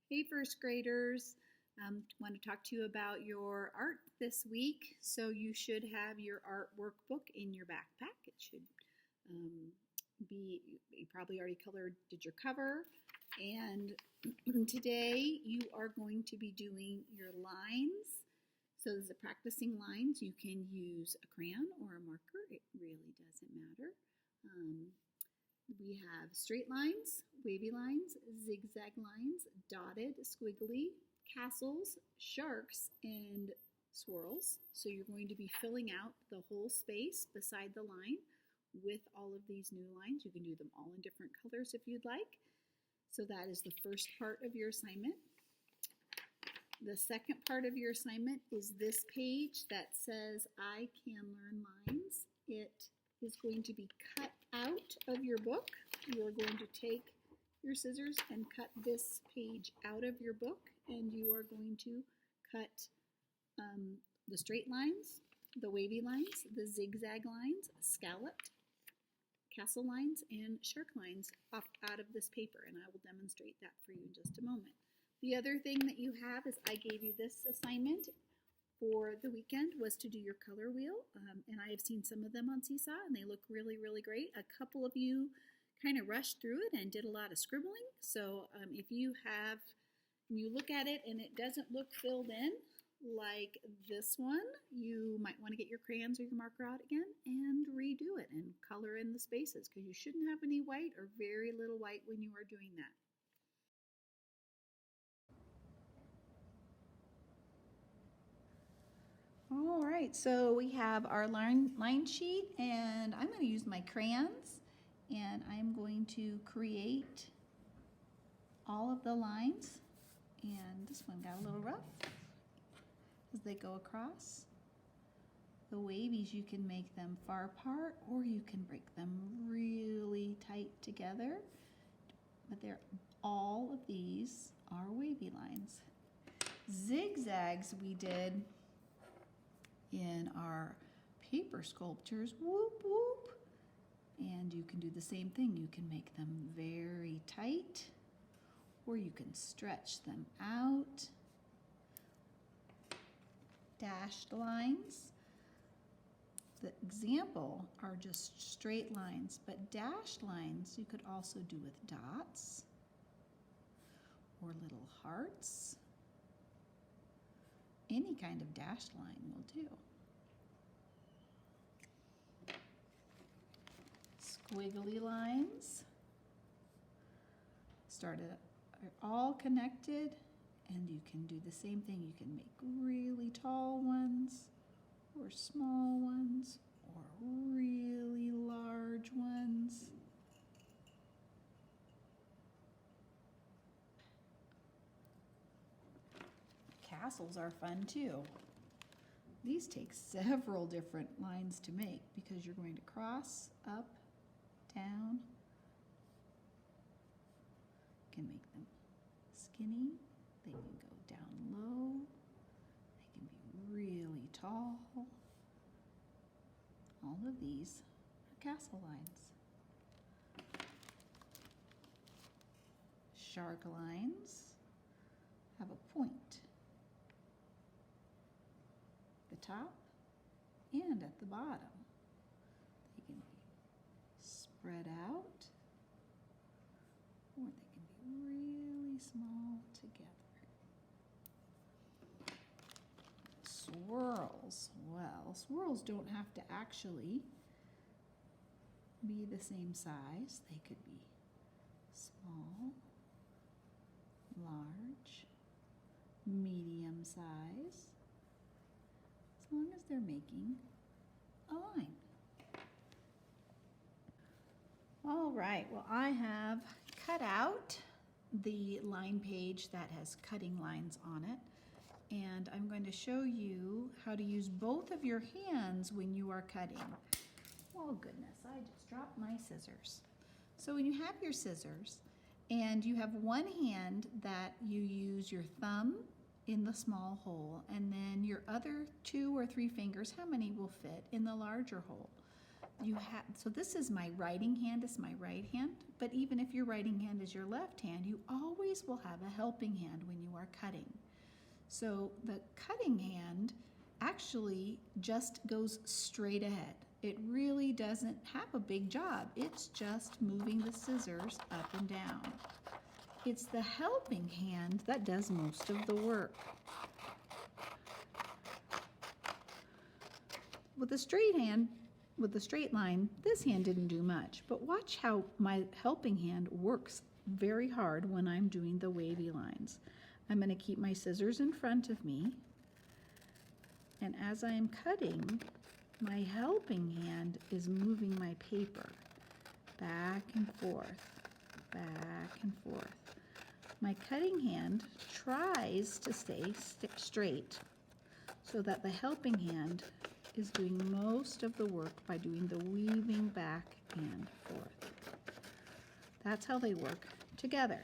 Hey, first graders. Want to talk to you about your art this week. So you should have your art workbook in your backpack. It should um, you probably already did your cover. And today you are going to be doing your lines. So this is practicing lines. You can use a crayon or a marker. It really doesn't matter. We have straight lines, wavy lines, zigzag lines, dotted, squiggly, castles, sharks, and swirls. So you're going to be filling out the whole space beside the line with all of these new lines. You can do them all in different colors if you'd like. So that is the first part of your assignment. The second part of your assignment is this page that says I Can Learn Lines. It is going to be cut out of your book. You are going to take your scissors and cut this page out of your book, and you are going to cut the straight lines, the wavy lines, the zigzag lines, scalloped, castle lines, and shark lines off out of this paper, and I will demonstrate that for you in just a moment. The other thing that you have is I gave you this assignment for the weekend was to do your color wheel, and I have seen some of them on Seesaw, and they look really, really great. A couple of you kind of rushed through it and did a lot of scribbling, so if you look at it and it doesn't look filled in like this one, you might want to get your crayons or your marker out again and redo it and color in the spaces, because you shouldn't have any white or very little white when you are doing that. All right, so we have our line sheet, and I'm going to use my crayons, and I'm going to create all of the lines. And this one got a little rough as they go across. The wavies, you can make them far apart, or you can break them really tight together. But all of these are wavy lines. Zigzags we did in our paper sculptures, whoop whoop, and you can do the same thing. You can make them very tight, or you can stretch them out. Dashed lines, the example are just straight lines, but dashed lines you could also do with dots or little hearts. Any kind of dashed line will do. Squiggly lines are all connected, and you can do the same thing. You can make really tall ones or small ones or really large ones. Castles are fun too. These take several different lines to make, because you're going to cross, up, down. You can make them skinny, they can go down low, they can be really tall. All of these are castle lines. Shark lines have a point at the top and at the bottom. They can be spread out, or they can be really small together. Swirls. Well, swirls don't have to actually be the same size. They could be small, large, medium size, as long as they're making a line. All right, well, I have cut out the line page that has cutting lines on it, and I'm going to show you how to use both of your hands when you are cutting. Oh goodness, I just dropped my scissors. So when you have your scissors and you have one hand that you use your thumb in the small hole, and then your other 2 or 3 fingers, how many will fit in the larger hole? so this is my writing hand, is my right hand, but even if your writing hand is your left hand, you always will have a helping hand when you are cutting. So the cutting hand actually just goes straight ahead. It really doesn't have a big job. It's just moving the scissors up and down. It's the helping hand that does most of the work. With a straight hand, with the straight line, this hand didn't do much, but watch how my helping hand works very hard when I'm doing the wavy lines. I'm going to keep my scissors in front of me, and as I am cutting, my helping hand is moving my paper back and forth, back and forth. My cutting hand tries to stay straight so that the helping hand is doing most of the work by doing the weaving back and forth. That's how they work together.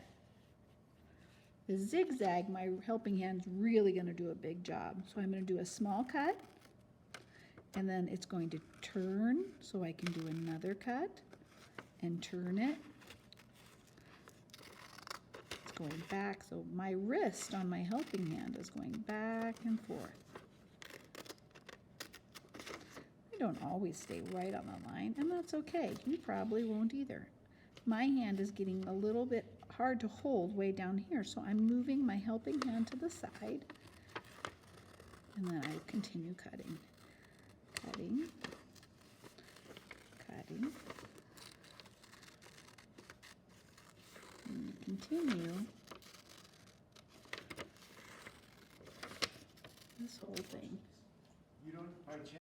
The zigzag, my helping hand's really going to do a big job. So I'm going to do a small cut, and then it's going to turn, so I can do another cut and turn it. It's going back, so my wrist on my helping hand is going back and forth. I don't always stay right on the line, and that's okay. You probably won't either. My hand is getting a little bit hard to hold way down here, so I'm moving my helping hand to the side, and then I continue cutting, cutting, cutting, and continue this whole thing. You don't by chance.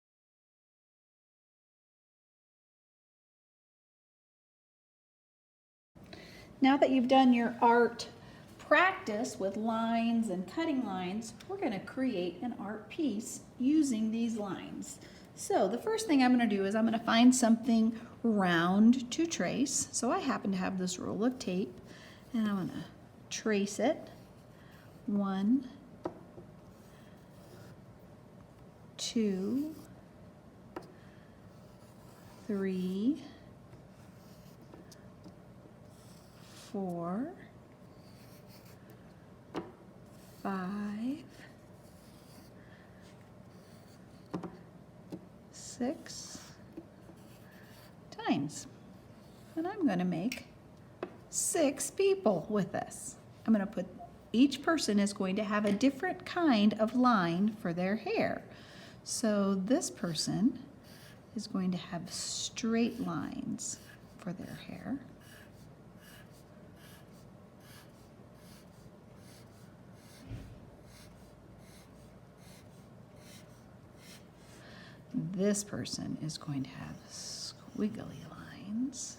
Now that you've done your art practice with lines and cutting lines, we're going to create an art piece using these lines. So the first thing I'm going to do is I'm going to find something round to trace. So I happen to have this roll of tape, and I'm going to trace it. 1, 2, 3, 4, 5, 6 times. And I'm going to make 6 people with this. I'm going to put, each person is going to have a different kind of line for their hair. So this person is going to have straight lines for their hair. This person is going to have squiggly lines.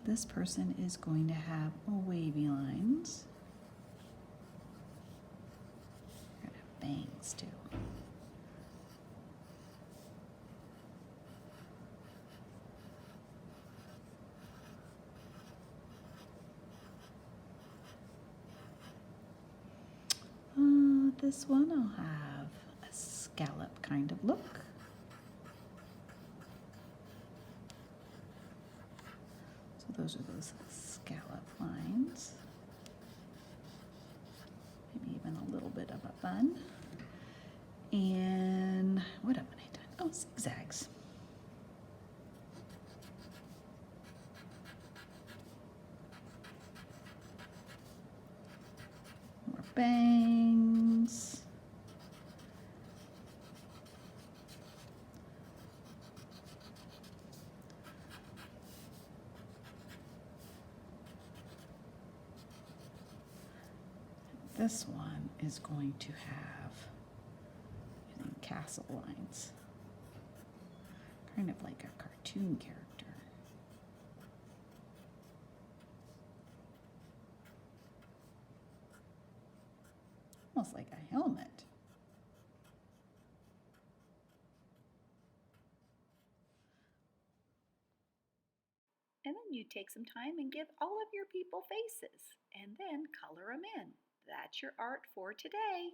This person is going to have wavy lines. They're going to have bangs too. This one I'll have a scallop kind of look. So those are those scallop lines. Maybe even a little bit of a bun. And what haven't I done? Oh, zigzags. More bangs. This one is going to have, I think, castle lines. Kind of like a cartoon character. Almost like a helmet. take some time and give all of your people faces, and then color them in. That's your art for today.